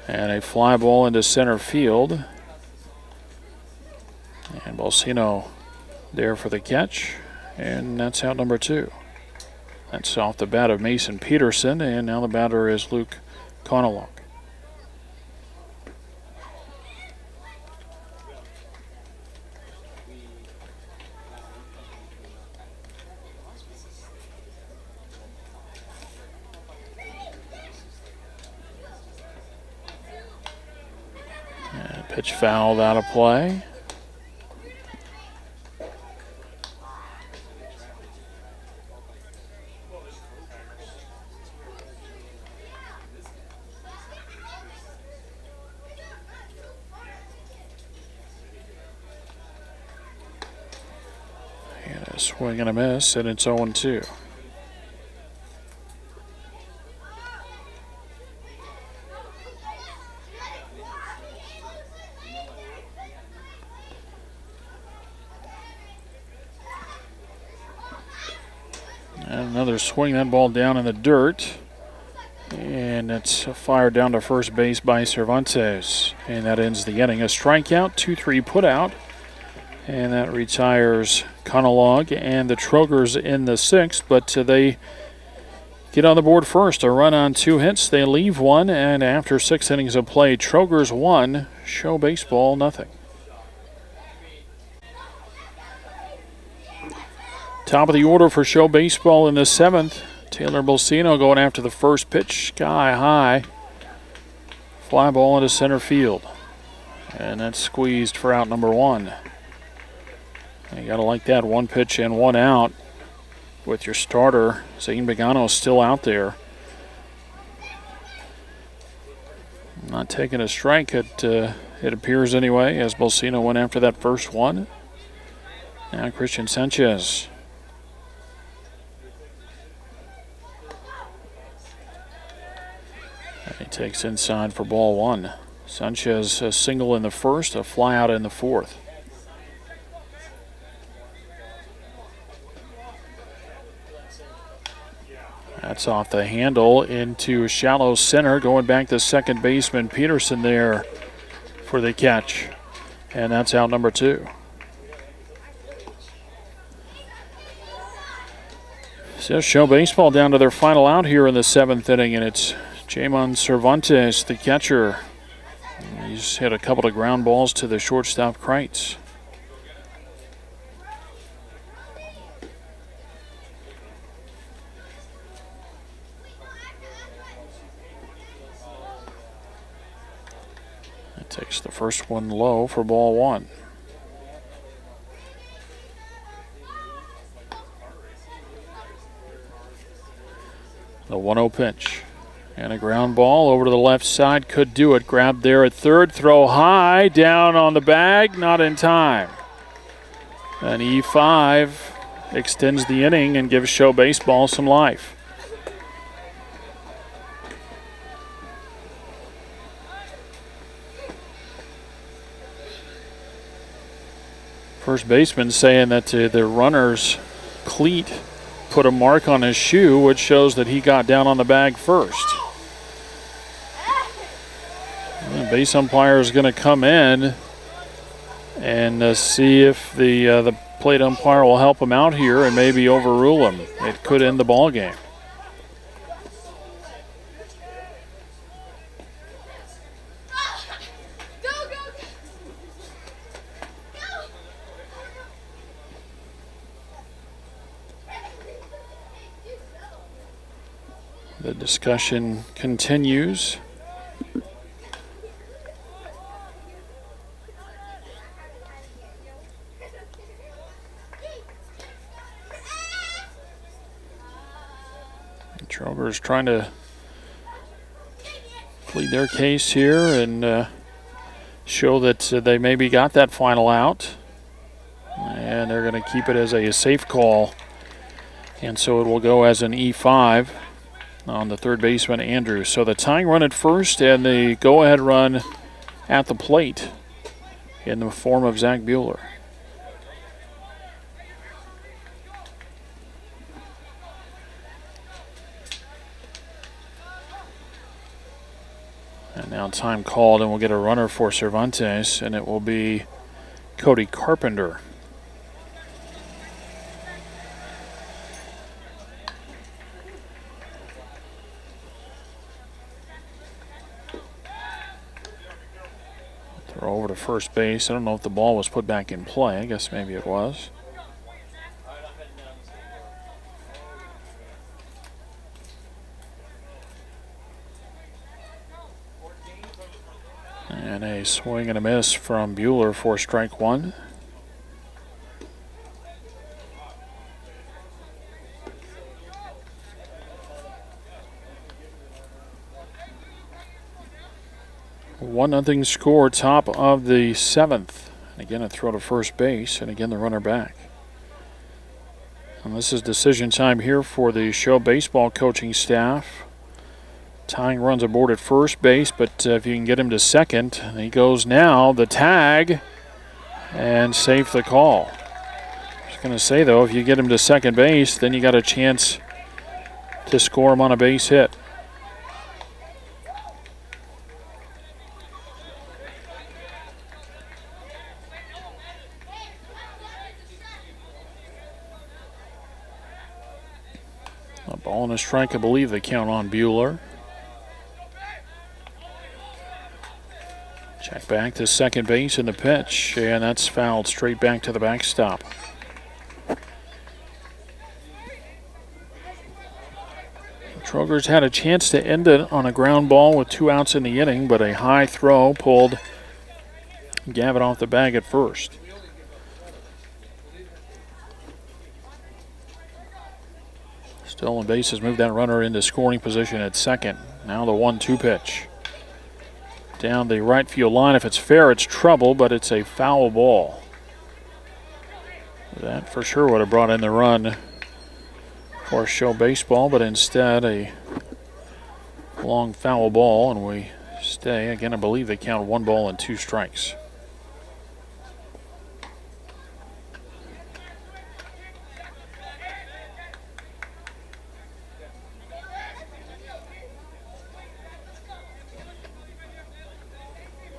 And a fly ball into center field. And Balsino there for the catch. And that's out number 2. That's off the bat of Mason Peterson, and now the batter is Luke Konaluk. And pitch fouled out of play. swing and a miss, and it's 0-2. And another swing, that ball down in the dirt. And it's fired down to first base by Cervantes. And that ends the inning. A strikeout, 2-3 put out. And that retires Conolog and the Trogers in the sixth. But they get on the board first. A run on 2 hits. They leave 1. And after 6 innings of play, Trogers 1, Show Baseball nothing. Top of the order for Show Baseball in the 7th. Taylor Bolsino going after the first pitch, sky high. Fly ball into center field. And that's squeezed for out number 1. You got to like that, 1 pitch and 1 out with your starter. Zane Begano still out there. Not taking a strike, it appears anyway, as Bolsino went after that first one. Now Christian Sanchez. He takes inside for ball 1. Sanchez a single in the first, a fly out in the 4th. That's off the handle into shallow center, going back to second baseman Peterson there for the catch. And that's out number 2. So Show Baseball down to their final out here in the 7th inning, and it's Jamon Cervantes, the catcher. He's hit a couple of ground balls to the shortstop Kreitz. That takes the first one low for ball 1. The 1-0 pitch. And a ground ball over to the left side, could do it. Grabbed there at third, throw high, down on the bag, not in time. An E5 extends the inning and gives Show Baseball some life. First baseman saying that the runner's cleat put a mark on his shoe, which shows that he got down on the bag first. The base umpire is going to come in and see if the plate umpire will help him out here and maybe overrule him. It could end the ball game. The discussion continues. The Trogers trying to plead their case here and show that they maybe got that final out. And they're going to keep it as a safe call. And so it will go as an E5 on the third baseman, Andrews. So the tying run at first and the go-ahead run at the plate in the form of Zach Bueller. And now time called, and we'll get a runner for Cervantes, and it will be Cody Carpenter. Throw over to first base. I don't know if the ball was put back in play. I guess maybe it was. And a swing and a miss from Bueller for strike 1. One nothing score, top of the 7th. Again, a throw to first base, and again the runner back. And this is decision time here for the show baseball coaching staff. Tying runs aboard at first base, but if you can get him to second, he goes now. The tag, and save the call. I was going to say, though, if you get him to second base, then you got a chance to score him on a base hit. A ball and a strike, I believe they count on Bueller. Check back to second base in the pitch, and that's fouled straight back to the backstop. The Trogers had a chance to end it on a ground ball with 2 outs in the inning, but a high throw pulled Gavin off the bag at first. Stolen bases moved that runner into scoring position at second. Now the 1-2 pitch. Down the right field line. If it's fair, it's trouble, but it's a foul ball. That for sure would have brought in the run for show baseball, but instead a long foul ball, and we stay. Again, I believe they count 1 ball and 2 strikes.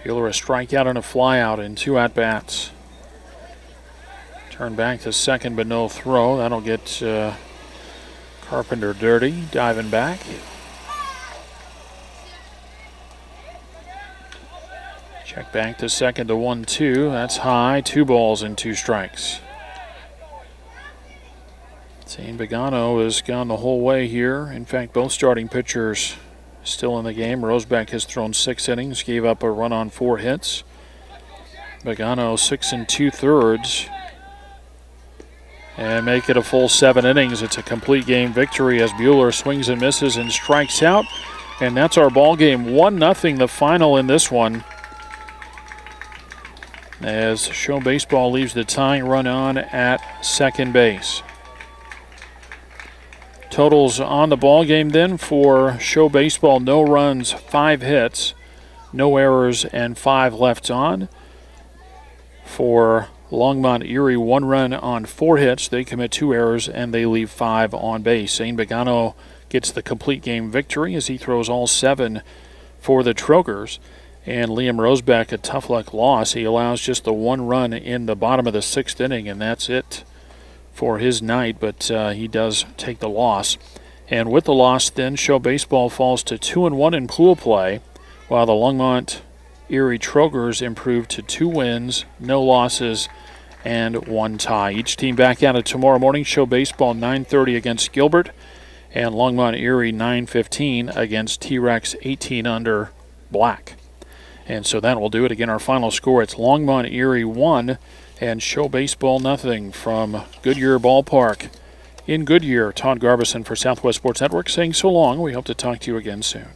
Bueller a strikeout and a flyout in 2 at-bats. Turn back to second, but no throw. That'll get Carpenter dirty, diving back. Check back to second to 1-2. That's high. 2 balls and 2 strikes. Zane Begano has gone the whole way here. In fact, both starting pitchers still in the game. Roseback has thrown 6 innings, gave up a run on 4 hits. Begano 6 2/3, and make it a full 7 innings. It's a complete game victory as Bueller swings and misses and strikes out. And that's our ball game. 1-0 the final in this one, as show baseball leaves the tying run on at second base. Totals on the ball game then for show baseball: no runs, 5 hits, no errors, and 5 left on. For Longmont-Erie, 1 run on 4 hits. They commit 2 errors and they leave 5 on base. Zane Begano gets the complete game victory as he throws all 7 for the Trogers. And Liam Roseback, a tough luck loss. He allows just the 1 run in the bottom of the 6th inning, and that's it for his night, but he does take the loss. And with the loss, then, show baseball falls to 2-1 in pool play, while the Longmont-Erie Trogers improve to 2 wins, no losses, and 1 tie. Each team back at it tomorrow morning. Show baseball 9:30 against Gilbert, and Longmont-Erie 9:15 against T-Rex 18 under Black. And so that will do it. Again, our final score, it's Longmont-Erie 1 and show baseball 0 from Goodyear Ballpark in Goodyear. Todd Garbison for Southwest Sports Network saying so long. We hope to talk to you again soon.